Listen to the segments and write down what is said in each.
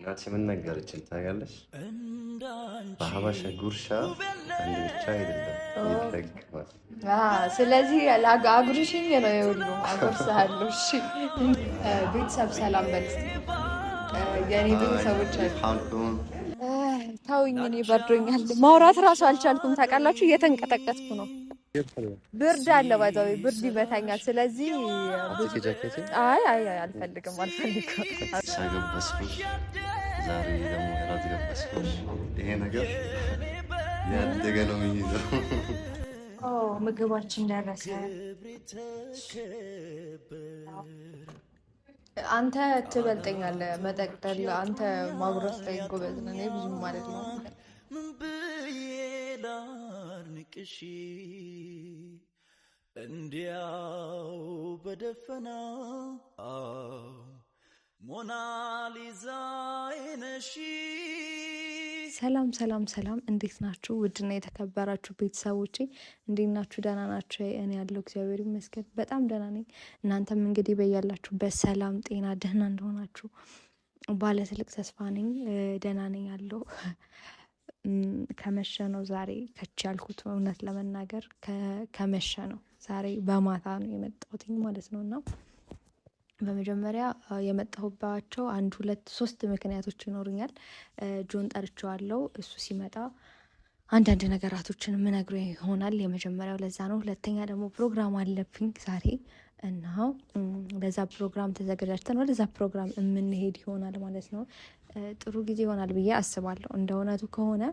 እናቴ ምን ነገረችን ታውቃለሽ? በሀበሻ ጉርሻ አንድ ብቻ አይደለም ይደግማል። ስለዚህ አጉርሽኝ ነው የሁሉ አጎርሳለሁ። እሺ ቤተሰብ ሰላም በል የኔ ቤተሰቦች ተውኝ፣ እኔ በርዶኛል። ማውራት እራሱ አልቻልኩም ታውቃላችሁ፣ እየተንቀጠቀጥኩ ነው። ብርድ አለ ባይዛዊ ብርድ ይበታኛል። ስለዚህ አይ አልፈልግም። ዛሬ ደግሞ እራት ገባስኩሽ። ይሄ ነገር ያደገ ነው የሚይዘው። ምግባችን ደረሰ። አንተ ትበልጠኛለህ መጠቅጠል፣ አንተ ማጉረስ ላይ ጎበዝ ነህ። እኔ ብዙም ማለት ነው። ምን ብዬ ላድንቅሽ እንዲያው በደፈናው ሞናሊዛ ነሽ። ሰላም ሰላም ሰላም፣ እንዴት ናችሁ? ውድና የተከበራችሁ ቤተሰቦቼ እንዴት ናችሁ? ደህና ናችሁ? እኔ ያለው እግዚአብሔር ይመስገን በጣም ደህና ነኝ። እናንተም እንግዲህ በያላችሁበት ሰላም ጤና ደህና እንደሆናችሁ ባለ ትልቅ ተስፋ ነኝ። ደህና ነኝ ያለው ከመሸ ነው ዛሬ ከች ያልኩት። እውነት ለመናገር ከመሸ ነው ዛሬ በማታ ነው የመጣሁት ማለት ነው። እና በመጀመሪያ የመጣሁባቸው 1 2 3 ምክንያቶች ይኖሩኛል። ጆን ጠርቼዋለሁ። እሱ ሲመጣ አንዳንድ ነገራቶችን የምነግረው ይሆናል። የመጀመሪያው ለዛ ነው። ሁለተኛ ደግሞ ፕሮግራም አለብኝ ዛሬ እና ለዛ ፕሮግራም ተዘጋጅተን ወደዛ ፕሮግራም የምንሄድ ይሆናል ማለት ነው። ጥሩ ጊዜ ይሆናል ብዬ አስባለሁ። እንደ እውነቱ ከሆነ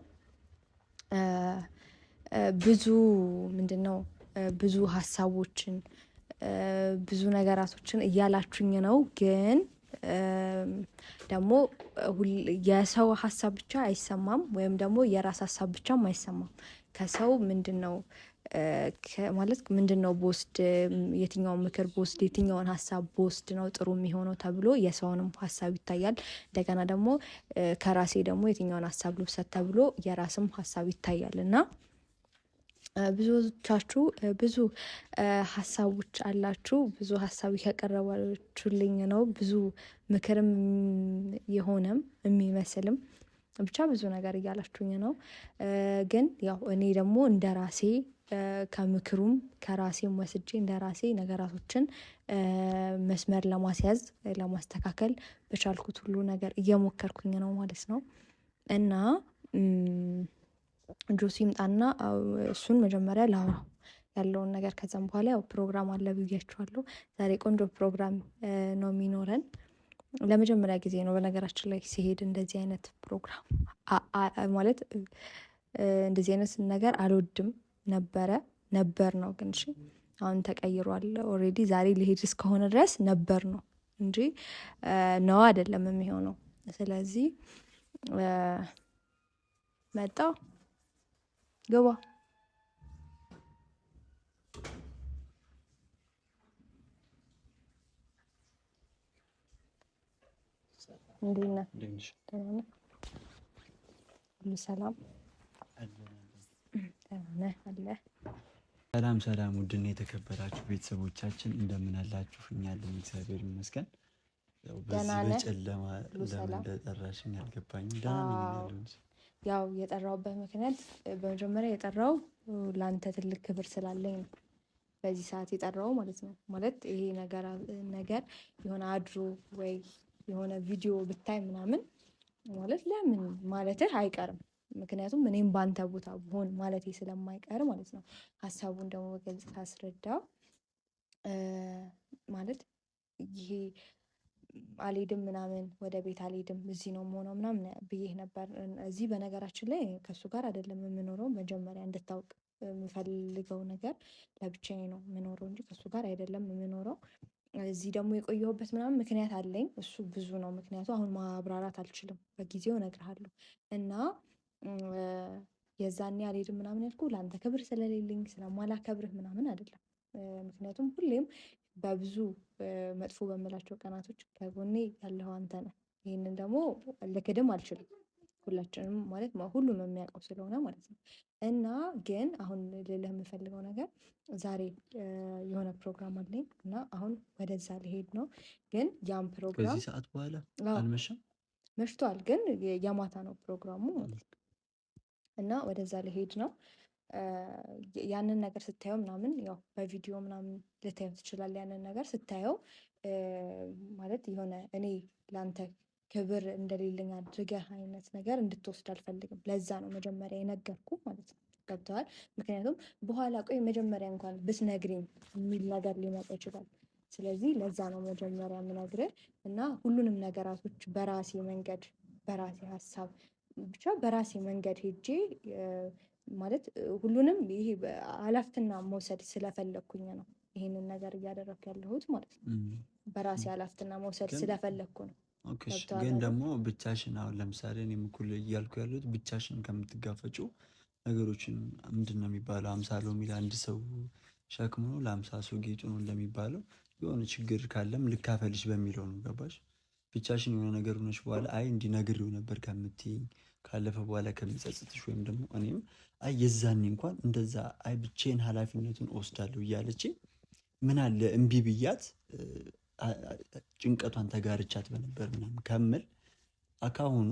ብዙ ምንድነው ብዙ ሀሳቦችን ብዙ ነገራቶችን እያላችሁኝ ነው። ግን ደግሞ የሰው ሀሳብ ብቻ አይሰማም፣ ወይም ደግሞ የራስ ሀሳብ ብቻም አይሰማም። ከሰው ምንድነው ማለት ምንድነው በወስድ የትኛውን ምክር በወስድ የትኛውን ሀሳብ በወስድ ነው ጥሩ የሚሆነው ተብሎ የሰውንም ሀሳብ ይታያል። እንደገና ደግሞ ከራሴ ደግሞ የትኛውን ሀሳብ ልውሰድ ተብሎ የራስም ሀሳብ ይታያል። እና ብዙዎቻችሁ ብዙ ሀሳቦች አላችሁ። ብዙ ሀሳብ ያቀረባችሁልኝ ነው። ብዙ ምክርም የሆነም የሚመስልም ብቻ ብዙ ነገር እያላችሁኝ ነው። ግን ያው እኔ ደግሞ እንደ ራሴ ከምክሩም ከራሴም ወስጄ እንደ ራሴ ነገራቶችን መስመር ለማስያዝ ለማስተካከል በቻልኩት ሁሉ ነገር እየሞከርኩኝ ነው ማለት ነው። እና ጆሲ ይምጣና እሱን መጀመሪያ ላውራው ያለውን ነገር፣ ከዛም በኋላ ያው ፕሮግራም አለ ብያችኋለሁ። ዛሬ ቆንጆ ፕሮግራም ነው የሚኖረን። ለመጀመሪያ ጊዜ ነው በነገራችን ላይ ሲሄድ እንደዚህ አይነት ፕሮግራም ማለት እንደዚህ አይነት ነገር አልወድም ነበር ነው ግን እሺ አሁን ተቀይሯል ኦልሬዲ። ዛሬ ሊሄድ እስከሆነ ድረስ ነበር ነው እንጂ ነው አይደለም የሚሆነው። ስለዚህ መጣው ገባ እንዴት ነህ? ሁሉ ሰላም ሰላም ሰላም። ውድና የተከበራችሁ ቤተሰቦቻችን እንደምን አላችሁ? እኛ አለን እግዚአብሔር ይመስገን። በጨለማ ለምን እንደጠራሽኝ አልገባኝም። ያው የጠራውበት ምክንያት በመጀመሪያ የጠራው ለአንተ ትልቅ ክብር ስላለኝ ነው። በዚህ ሰዓት የጠራው ማለት ነው። ማለት ይሄ ነገር የሆነ አድሮ ወይ የሆነ ቪዲዮ ብታይ ምናምን ማለት ለምን ማለትህ አይቀርም። ምክንያቱም እኔም ባንተ ቦታ ብሆን ማለቴ ስለማይቀር ማለት ነው። ሀሳቡን ደግሞ በግልጽ ታስረዳ ማለት ይሄ አልሄድም ምናምን ወደ ቤት አልሄድም እዚህ ነው የምሆነው ምናምን ብዬህ ነበር። እዚህ በነገራችን ላይ ከሱ ጋር አይደለም የምኖረው። መጀመሪያ እንድታውቅ የምፈልገው ነገር ለብቻዬ ነው የምኖረው እንጂ ከሱ ጋር አይደለም የምኖረው። እዚህ ደግሞ የቆየሁበት ምናምን ምክንያት አለኝ። እሱ ብዙ ነው ምክንያቱ። አሁን ማብራራት አልችልም፣ በጊዜው እነግርሃለሁ። እና የዛኔ አልሄድም ምናምን ያልኩህ ለአንተ ክብር ስለሌለኝ ስለማላከብርህ ምናምን አይደለም። ምክንያቱም ሁሌም በብዙ መጥፎ በምላቸው ቀናቶች ከጎኔ ያለው አንተ ነህ። ይህንን ደግሞ ልክድም አልችልም። ሁላችንም ማለት ሁሉም የሚያውቀው ስለሆነ ማለት ነው። እና ግን አሁን ልልህ የምፈልገው ነገር ዛሬ የሆነ ፕሮግራም አለኝ እና አሁን ወደዛ ልሄድ ነው። ግን ያን ፕሮግራም ከዚህ ሰዓት በኋላ አልመሸም መሽቷል፣ ግን የማታ ነው ፕሮግራሙ ማለት ነው። እና ወደዛ ልሄድ ነው። ያንን ነገር ስታየው ምናምን ያው በቪዲዮ ምናምን ልታየው ትችላለህ። ያንን ነገር ስታየው ማለት የሆነ እኔ ለአንተ ክብር እንደሌለኝ አድርገህ አይነት ነገር እንድትወስድ አልፈልግም። ለዛ ነው መጀመሪያ የነገርኩ ማለት ነው። ገብተዋል? ምክንያቱም በኋላ ቆይ መጀመሪያ እንኳን ብትነግሪኝ የሚል ነገር ሊመጣ ይችላል። ስለዚህ ለዛ ነው መጀመሪያ የምነግርህ እና ሁሉንም ነገራቶች በራሴ መንገድ በራሴ ሀሳብ ብቻ በራሴ መንገድ ሄጄ ማለት ሁሉንም ይሄ ኃላፊነትና መውሰድ ስለፈለግኩኝ ነው ይሄንን ነገር እያደረግኩ ያለሁት ማለት ነው። በራሴ ኃላፊነትና መውሰድ ስለፈለግኩ ነው። ግን ደግሞ ብቻሽን አሁን ለምሳሌ እኔም እኩል እያልኩ ያሉት ብቻሽን ከምትጋፈጩ ነገሮችን ምንድን ነው የሚባለው? 50 ሎሚ ለአንድ ሰው ሸክሙ ነው ለ50 ሰው ጌጡ ነው እንደሚባለው የሆነ ችግር ካለም ልካፈልሽ በሚለው ነው። ገባሽ? ብቻሽን የሆነ ነገር ሆነሽ በኋላ አይ እንዲህ ነግሬው ነበር ከምትይኝ ካለፈ በኋላ ከሚጸጽትሽ ወይም ደግሞ እኔም አይ የዛኔ እንኳን እንደዛ አይ ብቻዬን ኃላፊነቱን እወስዳለሁ እያለች ምን አለ እምቢ ብያት ጭንቀቷን ተጋርቻት በነበር ምናምን ከምል አካሁኑ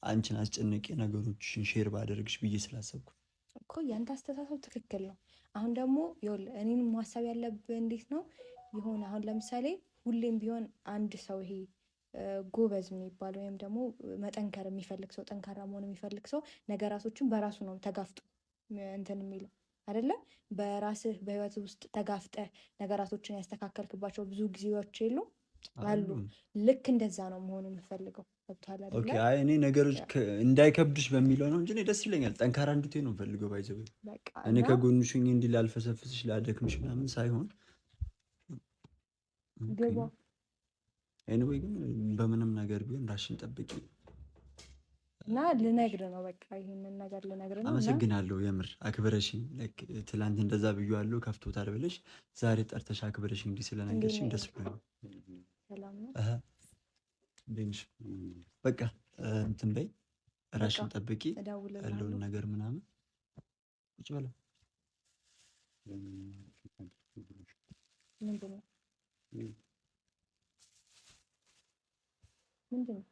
አንቺን አስጨነቂ ነገሮችን ሼር ባደርግሽ ብዬ ስላሰብኩ እኮ ያንተ አስተሳሰብ ትክክል ነው። አሁን ደግሞ ይኸውልህ እኔንም ማሰብ ያለብህ እንዴት ነው የሆነ አሁን ለምሳሌ ሁሌም ቢሆን አንድ ሰው ይሄ ጎበዝ የሚባል ወይም ደግሞ መጠንከር የሚፈልግ ሰው ጠንካራ መሆን የሚፈልግ ሰው ነገራቶችን በራሱ ነው ተጋፍጦ እንትን የሚለው አይደለ? በራስህ በህይወት ውስጥ ተጋፍጠህ ነገራቶችን ያስተካከልክባቸው ብዙ ጊዜዎች የሉ አሉ። ልክ እንደዛ ነው መሆን የምፈልገው። ገብቶሃል አይደለ? አይ እኔ ነገሮች እንዳይከብድሽ በሚለው ነው እንጂ እኔ ደስ ይለኛል። ጠንካራ እንድትሆይ ነው የምፈልገው። ባይዘው እኔ ከጎንሽ ሆኜ እንዲህ ላልፈሰፍስሽ ላደክምሽ ምናምን ሳይሆን ገባ። ኤኒዌይ ግን በምንም ነገር ቢሆን ራስሽን ጠብቂ እና ልነግርህ ነው በቃ ይሄንን ነገር ልነግርህ ነው። አመሰግናለሁ የምር አክብረሽኝ። ላይክ ትላንት እንደዛ ብዬዋለሁ ከፍቶታል ብለሽ ዛሬ ጠርተሽ አክብረሽኝ እንዲህ ስለነገርሽኝ ደስ ብሎኛል። ሰላም ነው። በቃ እንትን በይ ራስሽን ጠብቂ ያለውን ነገር ምናምን ቁጭ በለው። ምንድን ነው ምንድን ነው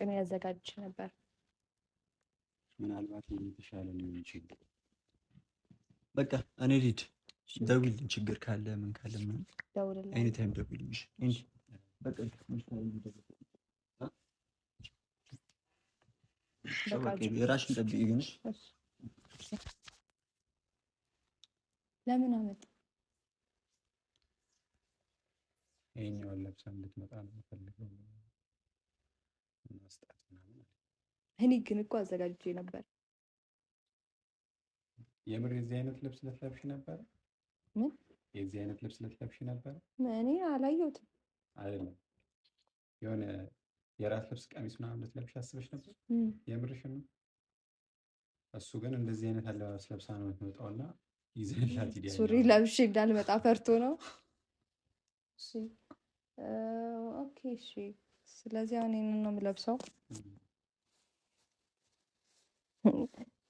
እኔ ያዘጋጅ ነበር። ምናልባት የተሻለ ሊሆን ይችላል። በቃ እኔ ልሂድ። ደውልልኝ ችግር ካለ ምን ካለ ምን ደውልልኝ። ኤኒ ታይም ደውልልኝ። እሺ በቃ ራስሽን ጠብቂ ግን ለምን አመጣ? ይሄኛውን ለብሳ እንድትመጣ ነው የምፈልገው። ማስጣት ምናምን እኔ ግን እኮ አዘጋጅቼ ነበር። የምር የዚህ አይነት ልብስ ልትለብሺ ነበር? ምን የዚህ አይነት ልብስ ልትለብሺ ነበር? እኔ አላየሁትም። አይደለም የሆነ የራስ ልብስ ቀሚስ ምናምን ልትለብሺ አስበሽ ነበር? የምርሽን ነው? እሱ ግን እንደዚህ አይነት አለባበስ ለብሳ ነው የምትመጣውና ይዘንላት ሂድ። ሱሪ ለብሼ እንዳልመጣ ፈርቶ ነው። እሺ ኦኬ እሺ። ስለዚህ አሁን ይሄንን ነው የምለብሰው።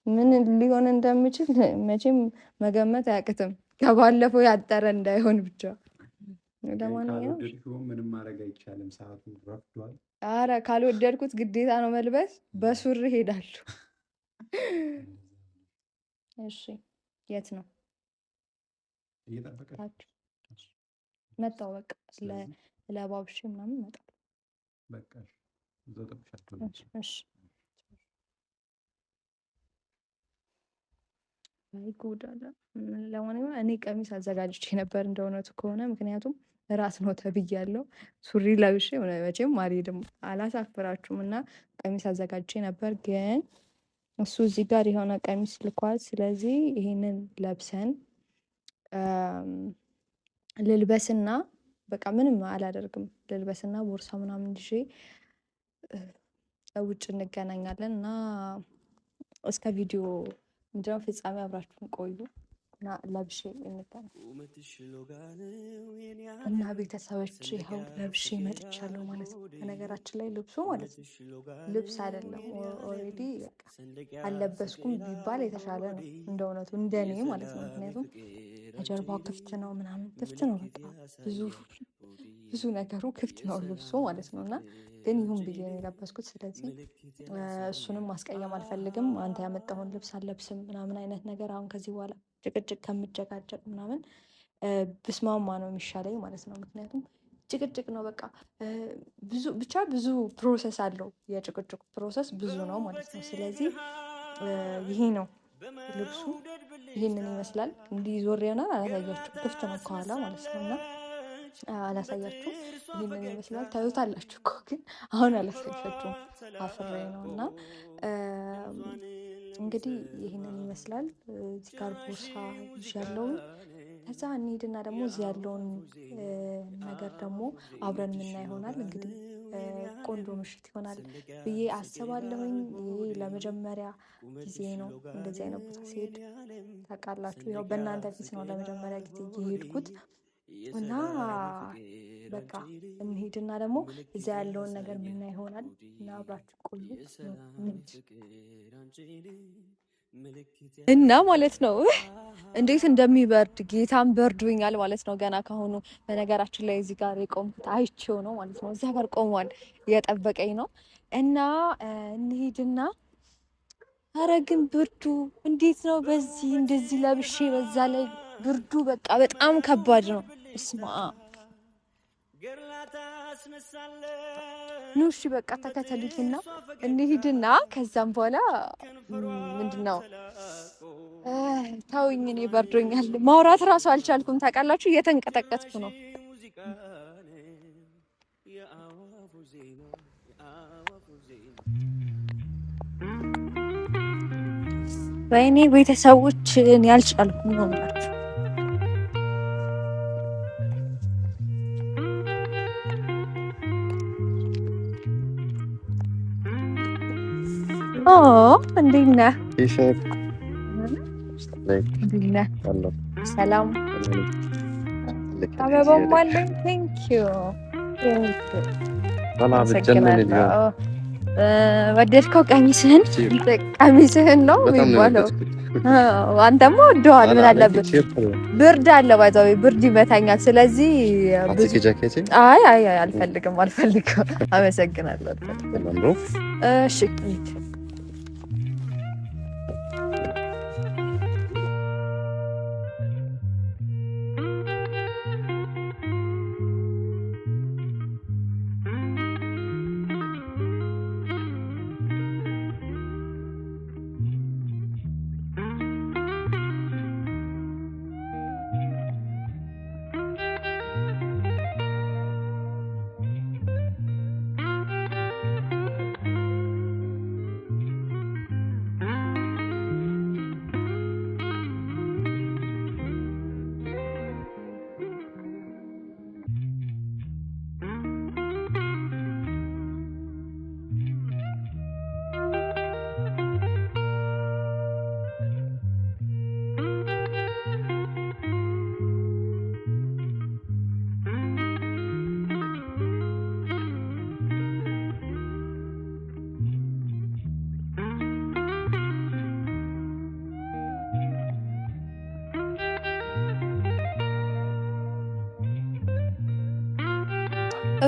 ምን ሊሆን እንደሚችል መቼም መገመት አያቅትም። ከባለፈው ያጠረ እንዳይሆን ብቻ። ለማንኛውም ምንም ማድረግ አይቻልም፣ ሰዓቱ ረፍዷል። አረ ካልወደድኩት ግዴታ ነው መልበስ። በሱሪ ሄዳለሁ። እሺ የት ነው? እየጠበቀች መጣሁ። በቃ ለባብሼ ምናምን መጣሁ። በቃ እዛው ጠብሻለሁ። እሺ አይ ጉድ አለ። ለማንኛውም እኔ ቀሚስ አዘጋጅቼ ነበር እንደ እውነቱ ከሆነ፣ ምክንያቱም ራስ ነው ተብያለሁ። ሱሪ ለብሼ መቼም አልሄድም፣ አላሳፍራችሁም። እና ቀሚስ አዘጋጅቼ ነበር፣ ግን እሱ እዚህ ጋር የሆነ ቀሚስ ልኳል። ስለዚህ ይሄንን ለብሰን ልልበስና በቃ ምንም አላደርግም፣ ልልበስና ቦርሳ ምናምን ይዤ ውጭ እንገናኛለን እና እስከ ቪዲዮ ምንድነው ፍጻሜ አብራችሁን ቆዩ። እና ለብሼ እንገናኝ እና ቤተሰቦች ይኸው ለብሼ መጥቻለሁ ማለት ነው። በነገራችን ላይ ልብሱ ማለት ነው ልብስ አይደለም ኦልሬዲ አልለበስኩም ቢባል የተሻለ ነው እንደ እውነቱ እንደኔ ማለት ነው። ምክንያቱም ከጀርባው ክፍት ነው ምናምን ክፍት ነው በቃ ብዙ ነገሩ ክፍት ነው ልብሱ ማለት ነው። እና ግን ይሁን ብዬ ነው የለበስኩት። ስለዚህ እሱንም ማስቀየም አልፈልግም። አንተ ያመጣውን ልብስ አልለብስም ምናምን አይነት ነገር አሁን ከዚህ በኋላ ጭቅጭቅ ከምጨቃጨቅ ምናምን ብስማማ ነው የሚሻለኝ ማለት ነው። ምክንያቱም ጭቅጭቅ ነው በቃ ብዙ ፕሮሰስ አለው። የጭቅጭቅ ፕሮሰስ ብዙ ነው ማለት ነው። ስለዚህ ይሄ ነው ልብሱ፣ ይህንን ይመስላል። እንዲህ ዞር ይሆናል አላሳያችሁ፣ ክፍት ነው ከኋላ ማለት ነው እና አላሳያችሁም። ይህንን ይመስላል ታዩታላችሁ እኮ ግን አሁን አላሳያችሁም አፍሬ ነው እና እንግዲህ ይህንን ይመስላል። እዚህ ጋር ቦርሳ ይዣለሁ። ከዛ እንሂድና ደግሞ እዚህ ያለውን ነገር ደግሞ አብረን የምናይ ይሆናል። እንግዲህ ቆንጆ ምሽት ይሆናል ብዬ አስባለሁኝ። ይህ ለመጀመሪያ ጊዜ ነው እንደዚህ አይነት ቦታ ሲሄድ ታውቃላችሁ። ያው በእናንተ ፊት ነው ለመጀመሪያ ጊዜ የሄድኩት እና በቃ እንሂድና ደግሞ እዚያ ያለውን ነገር የምናይ ይሆናል እና አብራችሁ ቆዩ እና ማለት ነው እንዴት እንደሚበርድ ጌታን በርዶኛል ማለት ነው። ገና ካሁኑ በነገራችን ላይ እዚህ ጋር የቆምኩት አይቼው ነው ማለት ነው። እዚያ ጋር ቆሟል እየጠበቀኝ ነው እና እንሂድና ኧረ ግን ብርዱ እንዴት ነው በዚህ እንደዚህ ለብሼ በዛ ላይ ብርዱ በቃ በጣም ከባድ ነው። እስማ ኑ እሺ በቃ ተከተሉኝና እንሂድና ከዛም በኋላ ምንድነው ታውኝ እኔ በርዶኛል። ማውራት እራሱ አልቻልኩም ታውቃላችሁ፣ እየተንቀጠቀጥኩ ነው። ወይኔ ቤተሰቦች እኔ አልቻልኩም ነው የምላችሁ። እንዴት ነህ? ሰላም አበባም አለኝ። ቴንኪዩ ወደድከው? ቀሚስህን ነው የሚባለው። አንተማ ወደዋል። ምን አለበት? ብርድ አለ ባይዛው ብርድ ይመታኛል። ስለዚህ አይ አልፈልግም። አመሰግናለሁ። እሺ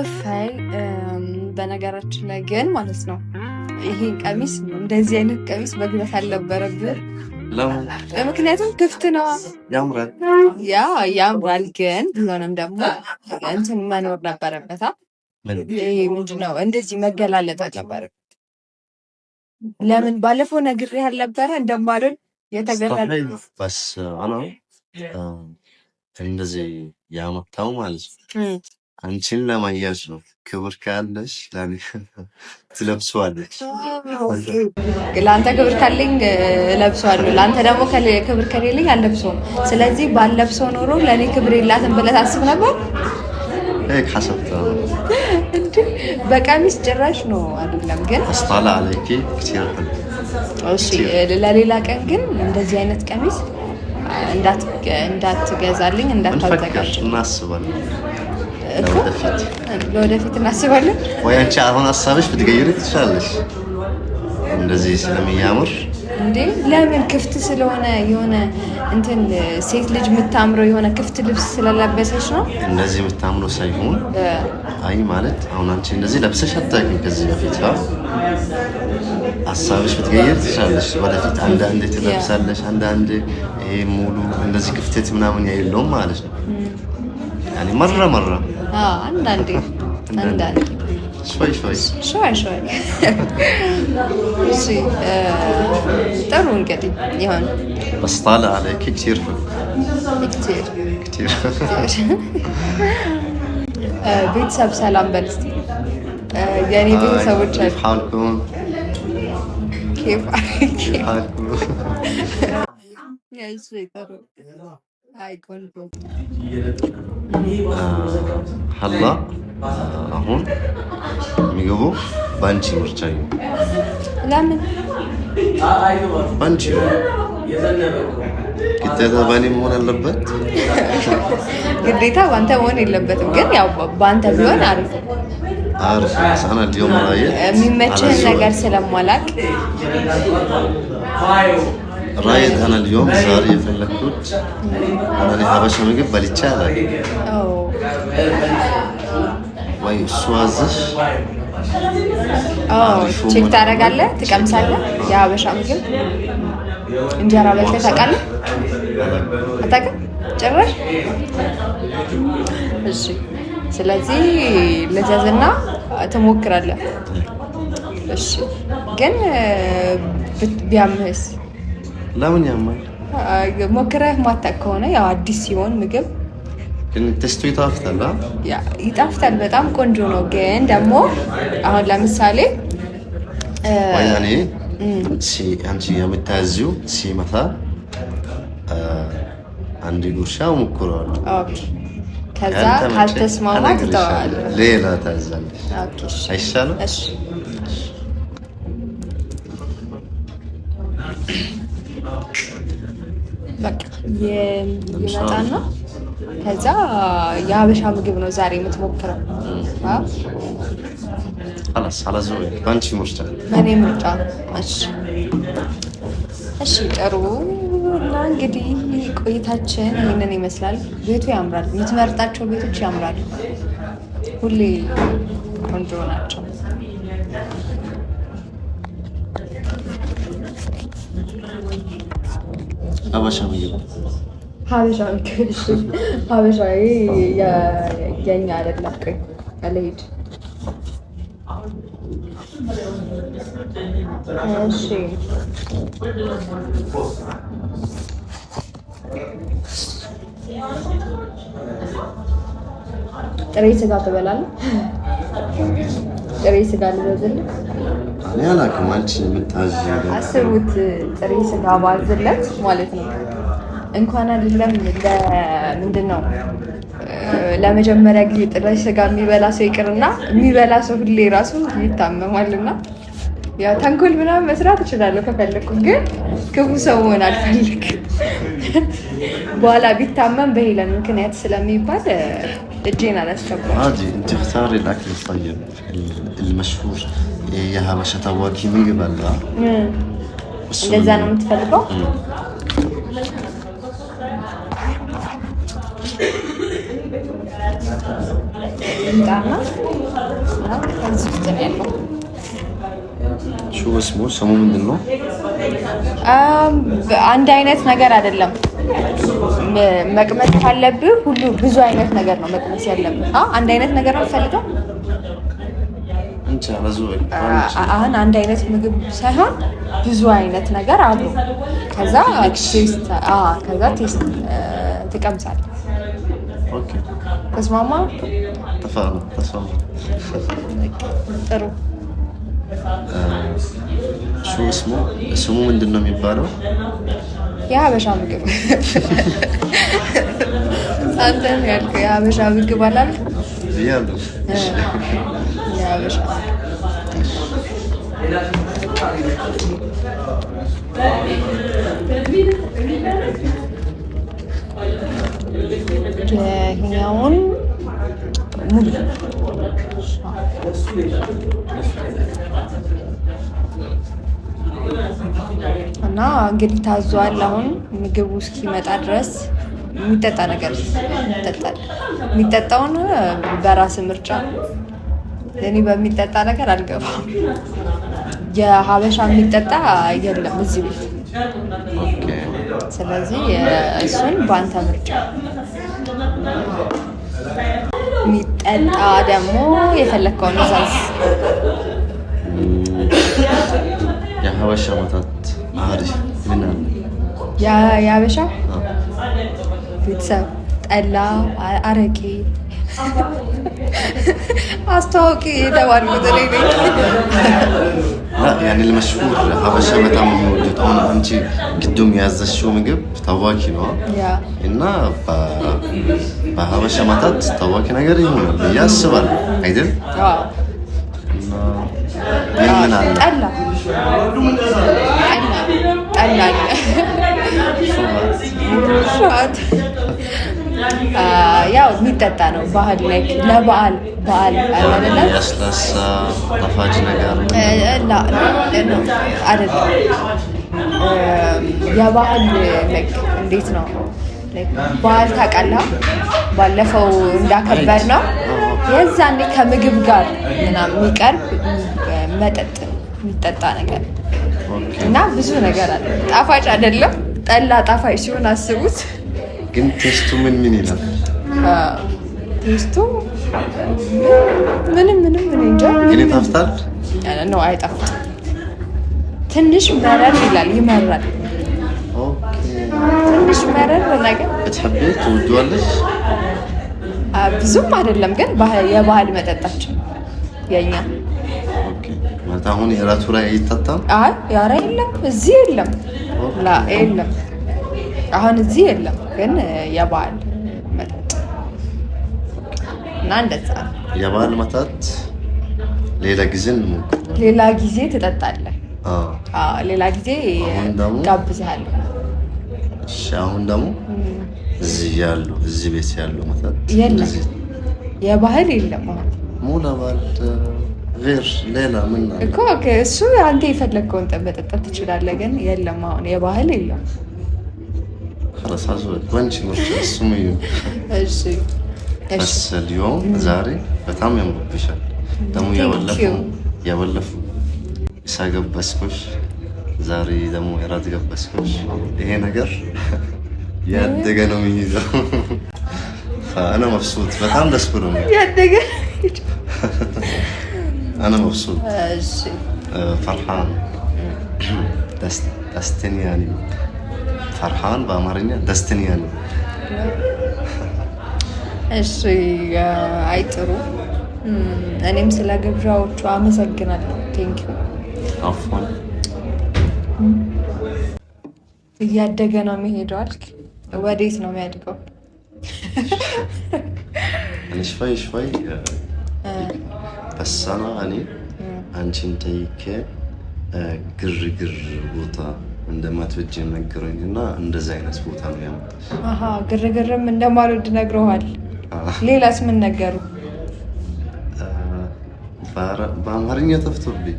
እፋይ በነገራችን ላይ ግን ማለት ነው ይሄን ቀሚስ እንደዚህ አይነት ቀሚስ መግዛት አልነበረብህ። ምክንያቱም ክፍት ነው፣ ያምራል። ግን ቢሆንም ደግሞ እንትን መኖር ነበረበት። ይሄ ምንድነው እንደዚህ መገላለጥ አልነበረበት። ለምን ባለፈው ነግሬህ አልነበረ እንደማልሆን የተገላለጥ እንደዚህ ያመጣው ማለት ነው። አንቺን ለማያዝ ነው። ክብር ካለሽ ለኔ ትለብሰዋለሽ። ለአንተ ክብር ካለኝ እለብሰዋለሁ፣ ለአንተ ደግሞ ክብር ከሌለኝ አልለብሰውም። ስለዚህ ባለብሰው ኖሮ ለኔ ክብር የላትም ብለህ ታስብ ነበር። ካሰብታ እንዴ በቀሚስ ጭራሽ ነው አይደለም። ግን አስታላ አለኪ እሺ፣ ለሌላ ቀን ግን እንደዚህ አይነት ቀሚስ እንዳትገዛልኝ እንዳታዘጋጅ እናስባለን። ለወደፊት እናስባለን። ወይ አንቺ አሁን ሀሳብሽ ብትቀይሪ ትችላለሽ። እንደዚህ ስለሚያምር እንዴ ለምን ክፍት ስለሆነ የሆነ እንትን ሴት ልጅ የምታምረው የሆነ ክፍት ልብስ ስለለበሰች ነው እንደዚህ የምታምረው ሳይሆን አይ ማለት አሁን አንቺ እንደዚህ ለብሰሽ አታውቂም ከዚህ በፊት ሀሳብሽ ብትቀይር ትችላለሽ። ወደፊት አንዳንዴ ትለብሳለሽ፣ አንዳንዴ ይሄ ሙሉ እንደዚህ ክፍተት ምናምን የለውም ማለት ነው። ያኔ መራ አንዳንዴ شوي እሺ ጥሩ እንግዲህ ይሁን። بس طالع عليك كثير ቤተሰብ ሰላም በል እስኪ የኔ ቤተሰቦች كيف حالكم هلا አሁን የሚገቡ ባንቺ ምርጫ ነው። ለምን ባንቺ ግዴታ ባኔ መሆን አለበት? ግዴታ ባንተ መሆን የለበትም፣ ግን ያው ባንተ ቢሆን አሪፍ ሳና ዲዮም ራየት የሚመችህን ነገር ስለማላቅ ራየት አና ዲዮም ዛሬ የፈለኩት እኔ ሀበሻ ምግብ በልቼ አላውቅም። ወይ እሱ አዘሽ ቼክ ታደርጋለህ፣ ትቀምሳለህ። የሀበሻ ምግብ እንጀራ በልተህ ታውቃለህ? አታውቅም ጭራሽ? እሺ ስለዚህ ልዘዝና ትሞክራለህ። እሺ ግን ቢያምህስ? ለምን ያማል? ሞክረህ ማታውቅ ከሆነ ያው አዲስ ሲሆን ምግብ ግን ቴስቱ ይጣፍጣል። ይጣፍጣል፣ በጣም ቆንጆ ነው። ግን ደግሞ አሁን ለምሳሌ ወያኔ አንቺ የምታዚው ሲመታ አንድ ጉርሻ ሞክረዋል። ከዛ ካልተስማማ ትተዋለህ፣ ሌላ ታዛለሽ። አይሻልም? እሺ በቃ ይመጣና ከዛ የሀበሻ ምግብ ነው ዛሬ የምትሞክረው። ባንቺ ምርጫ በእኔ ምርጫ። እሺ ጥሩ እና እንግዲህ ቆይታችን ይህንን ይመስላል። ቤቱ ያምራል፣ የምትመርጣቸው ቤቶች ያምራሉ፣ ሁሌ ቆንጆ ናቸው። ሀበሻ ምግብ ሀበሻዊ የኛ አይደለም። ቆይ አለሂድ። እሺ ጥሬ ስጋ ትበላለህ? ጥሬ ስጋ ልዘዝልህ? እኔ አላውቅም። አንቺ የምታዥው አስቡት፣ ጥሬ ስጋ ባዝለት ማለት ነው እንኳን አይደለም ለምንድን ነው ለመጀመሪያ ጊዜ ጥሬ ስጋ የሚበላ ሰው ይቅርና የሚበላ ሰው ሁሌ ራሱ ይታመማልና ያው ተንኮል ምናምን መስራት እችላለሁ ከፈለኩ፣ ግን ክፉ ሰው መሆን አልፈልግም። በኋላ ቢታመም በሄለን ምክንያት ስለሚባል እጄን አላስገባም። عادي انت اختاري الاكل الطيب المشهور يا هبشه ታዋቂ ምግብ አለ። እንደዛ ነው የምትፈልገው? እንጣና ከዚህ ውስጥ ነው ያለው። شو اسمه ስሙ ምንድን ነው? አንድ አይነት ነገር አይደለም መቅመስ ካለብህ ሁሉ ብዙ አይነት ነገር ነው መቅመስ ያለብህ። አንድ አይነት ነገር ነው የምትፈልገው? አሁን አንድ አይነት ምግብ ሳይሆን ብዙ አይነት ነገር አሉ። ከዛ ቴስት ትቀምሳለህ። ኦኬ ተስማማ? ተፋማ። ጥሩ። ስሙ ምንድን ነው የሚባለው? የሀበሻ ምግብ። አንተ ያልከው የሀበሻ ምግብ አላልክም? ብያለሁ። የሀበሻ ይሄኛውን ሙሉ እና እንግዲህ ታዟል። አሁን ምግቡ እስኪመጣ ድረስ የሚጠጣ ነገር ይጠጣል። የሚጠጣውን በራስ ምርጫ። እኔ በሚጠጣ ነገር አልገባም። የሀበሻ የሚጠጣ የለም እዚህ ቤት። ስለዚህ እሱን በአንተ ምርጫ። የሚጠጣ ደግሞ የፈለግከውን እዛዝ። የሀበሻ መጠጥ አሪፍ ምን አለ? የሀበሻ ቤተሰብ ጠላ፣ አረቄ አስተዋውቂ የተባልኩት እኔ ነኝ። ያኔ ለመሽሁር ሀበሻ በጣም የሚወዱት አሁን አንቺ ቅድም ያዘሽው ምግብ ታዋቂ ነው እና በሀበሻ መጠጥ ታዋቂ ነገር ይሆናል ብዬ አስባለሁ አይደል? ምን አለ? ጠላ ያው የሚጠጣ ነው። ባህል ላይ ለበዓል አይደለ? ያስላሳ ጣፋጭ ነገር አይደለም። የባህል እንዴት ነው ባህል ታውቃለህ? ባለፈው እንዳከበር ነው የዛኔ ከምግብ ጋር ምናምን የሚቀርብ መጠጥ የሚጠጣ ነገር እና ብዙ ነገር አለ። ጣፋጭ አይደለም። ጠላ ጣፋጭ ሲሆን አስቡት። ግን ቴስቱ ምን ይላል? ቴስቱ ምንም እንጃ። ግን ይጣፍጣል ነው? አይጣፍጥም። ትንሽ መረር ይላል፣ ይመራል። ትንሽ መረር ነገር በትሐቤ ትወደዋለሽ? ብዙም አይደለም፣ ግን የባህል መጠጣችን የኛ። ማለት አሁን የራቱ ላይ አይጠጣም? አይ ያራ የለም፣ እዚህ የለም። ላ የለም፣ አሁን እዚህ የለም፣ ግን የባህል መጠጥ እና እንደዛ ነው። የባህል መጠጥ ሌላ ጊዜ ትጠጣለህ። ሌላ ጊዜ ጋብዝሃለሁ። እሺ አሁን ደግሞ እዚህ ቤት ያለው መጠጥ የለም፣ የባህል የለም። አሁን ሙላ ባል غير ሌላ ምን አለ እኮ እሱ አንተ የፈለግከውን መጠጣት ትችላለህ፣ ግን የለም፣ አሁን የባህል የለም። خلاص አዝወት ወንቺ ነው ስሙኝ። እሺ በስ اليوم ዛሬ በጣም ያምርብሻል። ደግሞ ያወለፉ ሳገበስኩሽ ዛሬ ደግሞ እራት ገበስኩሽ። ይሄ ነገር ያደገ ነው የሚይዘው። فانا مبسوط በጣም ደስ ብሎኛል። ያደገ انا مبسوط እሺ فرحان ደስተኛኒ فرحان በአማርኛ ደስተኛኒ። እሺ አይጥሩ። እኔም ስለ ግብዣዎቹ አመሰግናለሁ። ቴንኪው። አፍዋን እያደገ ነው የሚሄደው አልክ። ወዴት ነው የሚያድገው? እኔ ሽፋይ በሰና እኔ አንቺን ጠይቄ ግርግር ቦታ እንደማትወጂ ነገረኝ እና እንደዚህ አይነት ቦታ ነው ያመጣሽ። ግርግርም እንደማልወድ ነግረዋል። ሌላስ ምን ነገሩ? በአማርኛ ጠፍቶብኝ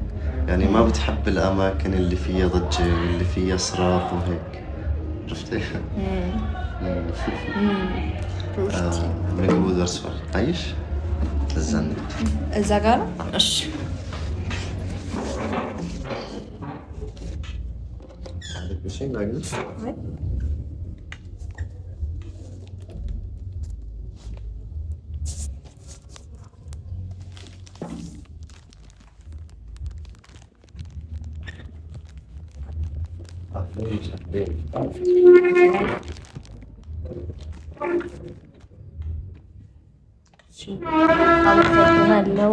يعني ما بتحب الأماكن اللي فيها ضجة واللي فيها صراخ وهيك عرفتي؟ ምግቡ ደርሷል። አየሽ? እዛ ጋር ነው። እሺ አመሰግናለሁ።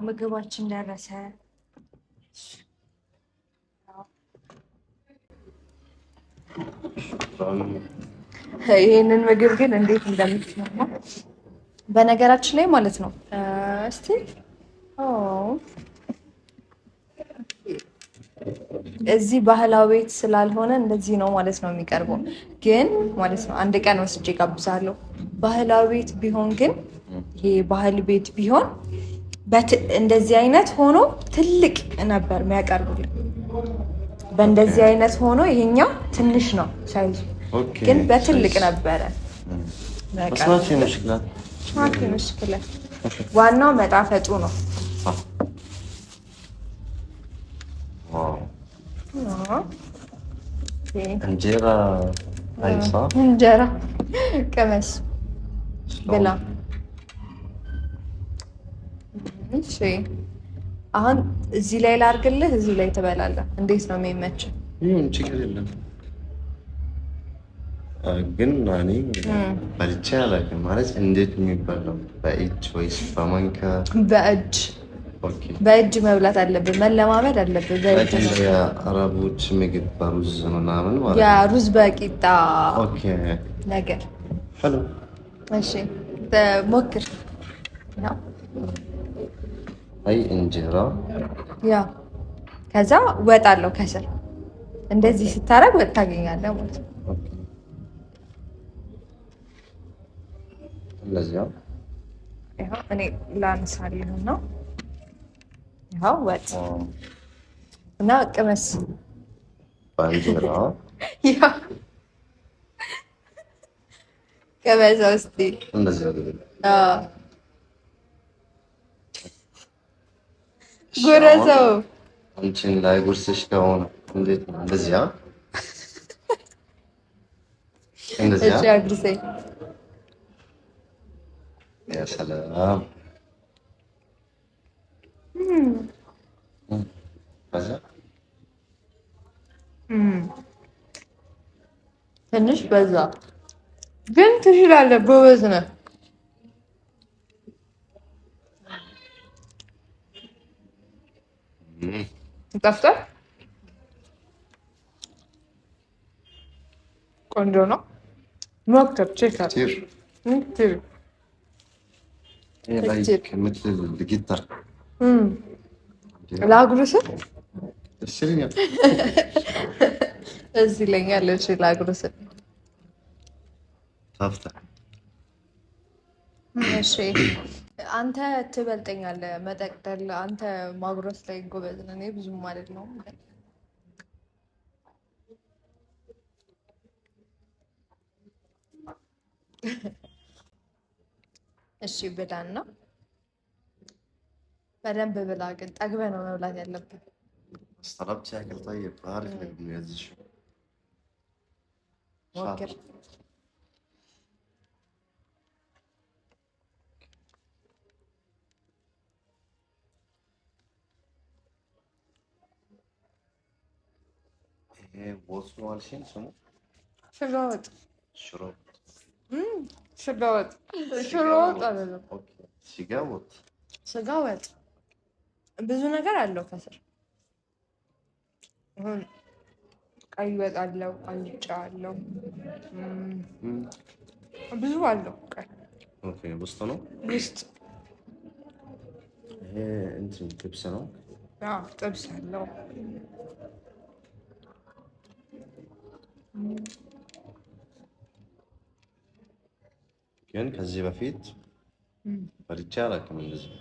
ምግባችን ደረሰ። ይሄንን ምግብ ግን እንዴት እንደምትሰማ በነገራችን ላይ ማለት ነው። እስቲ እዚህ ባህላዊ ቤት ስላልሆነ እንደዚህ ነው ማለት ነው የሚቀርበው። ግን ማለት ነው አንድ ቀን ወስጄ ጋብዛለሁ። ባህላዊ ቤት ቢሆን ግን ይሄ ባህል ቤት ቢሆን እንደዚህ አይነት ሆኖ ትልቅ ነበር የሚያቀርቡልን። በእንደዚህ አይነት ሆኖ ይሄኛው ትንሽ ነው ሳይዙ፣ ግን በትልቅ ነበረ። ዋናው መጣፈጡ ነው። እንጀራ አይሳ እንጀራ ቅመስ ብላ። እሺ አሁን እዚህ ላይ ላድርግልህ፣ እዚህ ላይ ትበላለህ። እንዴት ነው የሚመችህ? ይሁን ችግር የለም። ግን እኔ በልቼ አላውቅም። ማለት እንዴት የሚባለው በእጅ ወይስ በማንኪያ? በእጅ በእጅ መብላት አለብን፣ መለማመድ አለብን። በእጅ የአረቦች ምግብ በሩዝ ምናምን ማለት ያ ሩዝ በቂጣ ነገር። እሺ ሞክር። አይ እንጀራ ያ ከዛ ወጥ አለው ከስር። እንደዚህ ስታረግ ወጥ ታገኛለህ ማለት ነው። እንደዚያ ይኸው እኔ ላንሳልህ ነው። ይኸው ወጥ እና ቅመስ በእንጀራ ያ ቅመስ ውስጥ እንደዚያ ጉረሰው አንቺን ላይ ጉርስሽ ከሆነ እንዴት ነው? እንደዚያ እንደዚያ እሺ አግርሰኝ። ያ ሰላም ትንሽ በዛ፣ ግን ትችላለህ። ጎበዝ ነህ። ይጣፍጣል። ቆንጆ ነው። ሞክር። ቼክ ላጉርስህ እዚህ ይለኛል። እሺ ላጉርስህ። እሺ አንተ ትበልጠኛለህ መጠቅጠል። አንተ ማጉረስ ላይ ጎበዝ ነህ። እኔ ብዙም ማለት ነው። እሺ ብላና በደንብ ብላ። ግን ጠግበህ ነው መብላት ያለብን። استغربت شكل طيب عارف انك بيعزز شو ሞክር። ايه وصلوا على شيء اسمه ሽሮ ወጥ። ሽሮ ሽሮ ወጥ አይደለም። ስጋ ወጥ። ስጋ ወጥ ብዙ ነገር አለው ከስር። ቀይ ወጥ አለው፣ አልጫ አለው፣ ብዙ አለው። ኦኬ ውስጥ ነው ውስጥ። ይሄ እንትን ጥብስ ነው። አዎ ጥብስ አለው። ግን ከዚህ በፊት በልቼ አላውቅም እንደዚህ።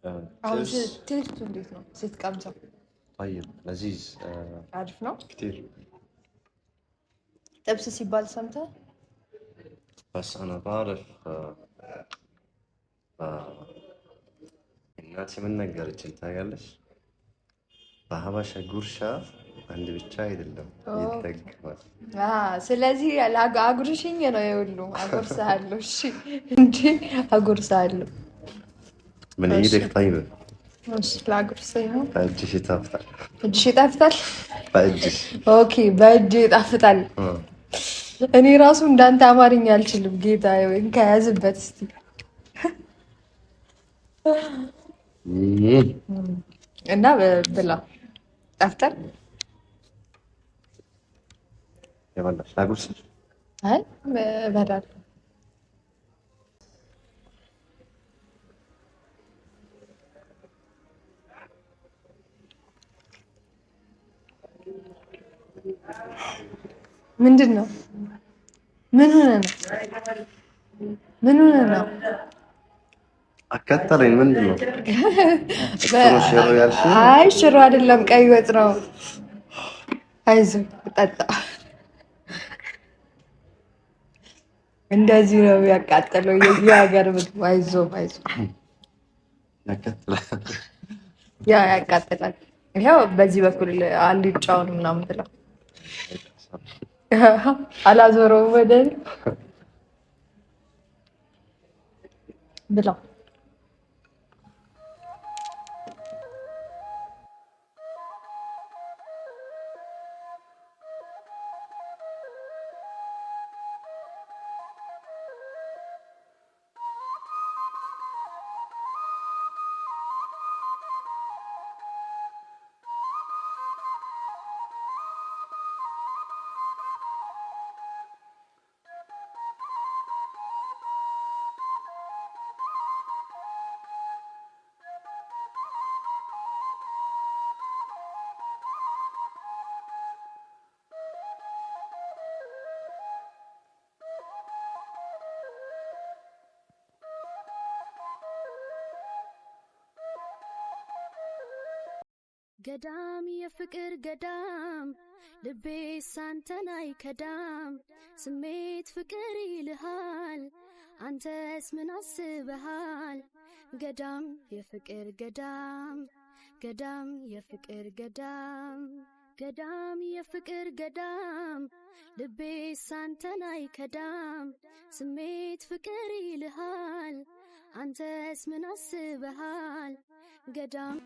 አሁን ቴስቱ እንዴት ነው ስትቀምሰው? طيب لذيذ አሪፍ ነው كتير። ጥብስ ሲባል ሰምተህ? بس أنا بعرف እናቴ ምን ነገረችኝ ታውቂያለሽ? በሀበሻ ጉርሻ አንድ ብቻ አይደለም ይጠቅማል። ስለዚህ አጉርሽኝ ነው የሁሉ አጉርሳለሁ። እሺ እንጂ አጉርሳለሁ። ምን ይደክ طيب እሺ ላጉርስህ ነው። በእጅሽ ይጣፍጣል። እጅሽ ይጣፍጣል። በእጅሽ ኦኬ፣ በእጅ ይጣፍጣል። እኔ ራሱ እንዳንተ አማርኛ አልችልም። ጌታ ወይ ከያዝበት እስቲ እና ብላ ጣፍጣል። የበላሽ ላጉርስሽ? አይ በዳል ምንድን ነው? ምን ሆነ ነው? ምን ሆነ ነው? አካተለኝ። ምንድን ነው? አይ ሽሮ አይደለም፣ ቀይ ወጥ ነው። አይዞህ ጠጣ። እንደዚህ ነው ያቃጠለው የዚህ ሀገር ምግብ። አይዞህ ያቃጥላል። ይኸው በዚህ በኩል አልጫውን ምናምን ብላ አላዞረውም ወደ ብላ ገዳም የፍቅር ገዳም ልቤ ሳንተን አይከዳም ስሜት ፍቅር ይልሃል አንተስ ምን አስበሃል ገዳም የፍቅር ገዳም ገዳም የፍቅር ገዳም ገዳም የፍቅር ገዳም ልቤ ሳንተን አይከዳም ስሜት ፍቅር ይልሃል አንተስ ምን አስበሃል ገዳም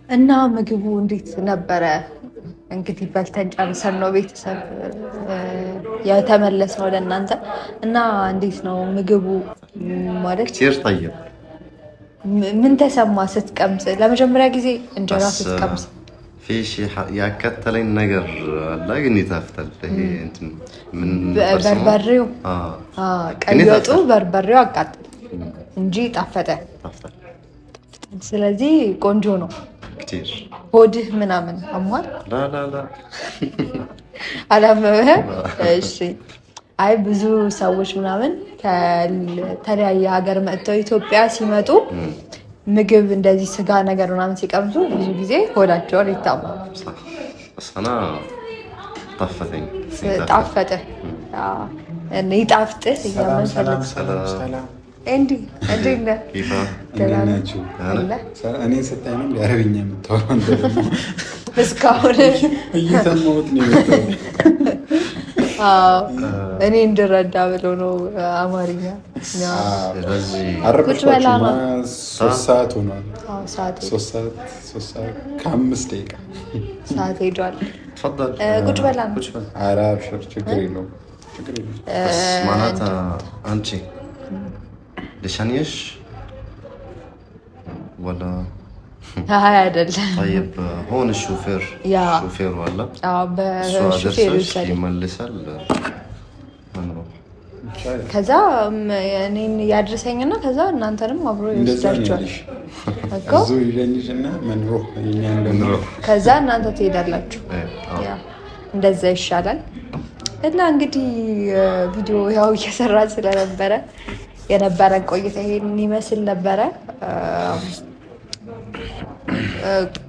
እና ምግቡ እንዴት ነበረ? እንግዲህ በልተን ጨርሰን ነው ቤተሰብ የተመለስነው ወደ እናንተ እና እንዴት ነው ምግቡ ማለት كثير طيب ምን ተሰማ ስትቀምስ? ለመጀመሪያ ጊዜ እንጀራ ስትቀምስ في شيء ያከተለኝ ነገር አለ ግን ይጣፍጣል። ይሄ እንትን ምን በርበሬው ቀይ ወጡ በርበሬው አቃጥል እንጂ ጣፈጠ። ስለዚህ ቆንጆ ነው። كثير ሆድህ ምናምን አሟል? ላ አላመመህም? እሺ። አይ ብዙ ሰዎች ምናምን ከተለያየ ሀገር መጥተው ኢትዮጵያ ሲመጡ ምግብ እንደዚህ ስጋ ነገር ምናምን ሲቀምሱ ብዙ ጊዜ ሆዳቸውን ይታማሉ። እኔ ጣፈጠኝ። ጣፈጠ እኔ ጣፍጥህ እያመን ፈልግ እንዲ እኔ ስታይ ነው የአረብኛ የምታወራው እስካሁን እየሰማሁት ነው። እኔ እንድረዳ ብሎ ነው አማርኛ። ቁጭ በላ ነው 3 ሰዓት ሆኗል። 3 ሰዓት ከ5 ደቂቃ ሰዓት ሄዷል። ቁጭ በላ ነው። ኧረ አብሽር ችግር የለውም። بس معناتها انت لشانيش ولا هاي አይደለም። طيب هون الشوفير شوفير ولا በሹፌር ይመልሳል። ከዛ እኔን ያድርሰኝና ከዛ እናንተንም አብሮ ይወስዳችኋል እኮ ከዛ እናንተ ትሄዳላችሁ። እንደዛ ይሻላል። እና እንግዲህ ቪዲዮ ያው እየሰራ ስለነበረ የነበረን ቆይታ ይሄን ይመስል ነበረ።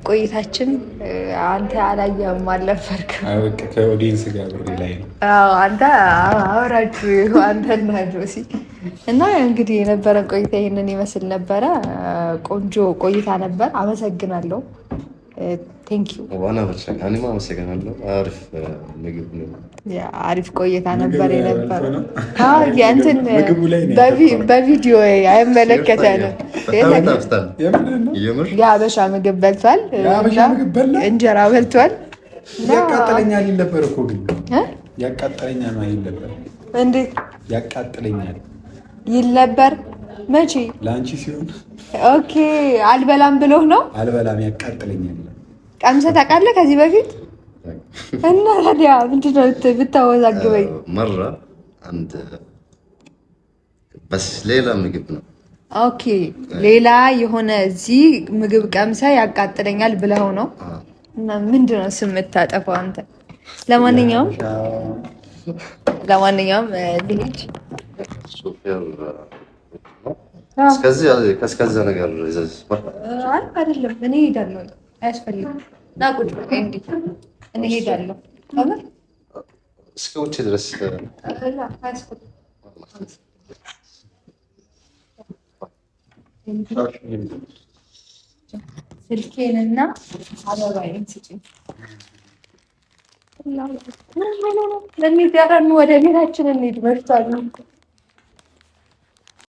ቆይታችን አንተ አላየህም አልነበርክም። በቃ ከኦዲየንስ ጋር ብሬ ላይ ነው። አንተ አወራችሁ አንተና ጆሲ እና እንግዲህ የነበረን ቆይታ ይሄንን ይመስል ነበረ። ቆንጆ ቆይታ ነበር። አመሰግናለሁ ቴንኪዩ። ዋና ብቻ እኔም አመሰግናለሁ። አሪፍ ምግብ ነው። አሪፍ ቆይታ ነበር የነበረው። እንትን በቪዲዮ አይመለከተንም። የሀበሻ ምግብ በልቷል፣ እንጀራ በልቷል። ያቃጥለኛል ይል ነበር እኮ ግን ያቃጥለኛል ይል ነበር። እንዴት ያቃጥለኛል ይል ነበር? መቼ? ለአንቺ ሲሆን ኦኬ። አልበላም ብሎ ነው? አልበላም ያቃጥለኛል። ቀምሰህ ታውቃለህ ከዚህ በፊት? እና ታዲያ ምንድን ነው ብታወዛግበኝ? መራ አንድ በስ ሌላ ምግብ ነው። ኦኬ ሌላ የሆነ እዚህ ምግብ ቀምሰህ ያቃጥለኛል ብለው ነው? እና ምንድን ነው ስም የምታጠፋው አንተ? ለማንኛውም ልሂድ። እስከዚህ ነገር አይደለም እኔ እሄዳለሁ። አያስፈልግም። ና ቁጭ በቃ እንዴ እኔ እሄዳለሁ። እስከ ውጭ ድረስ ስልኬንና አበባዬን ስጭኝ። ወደ ቤታችን እንሂድ መሽቷል።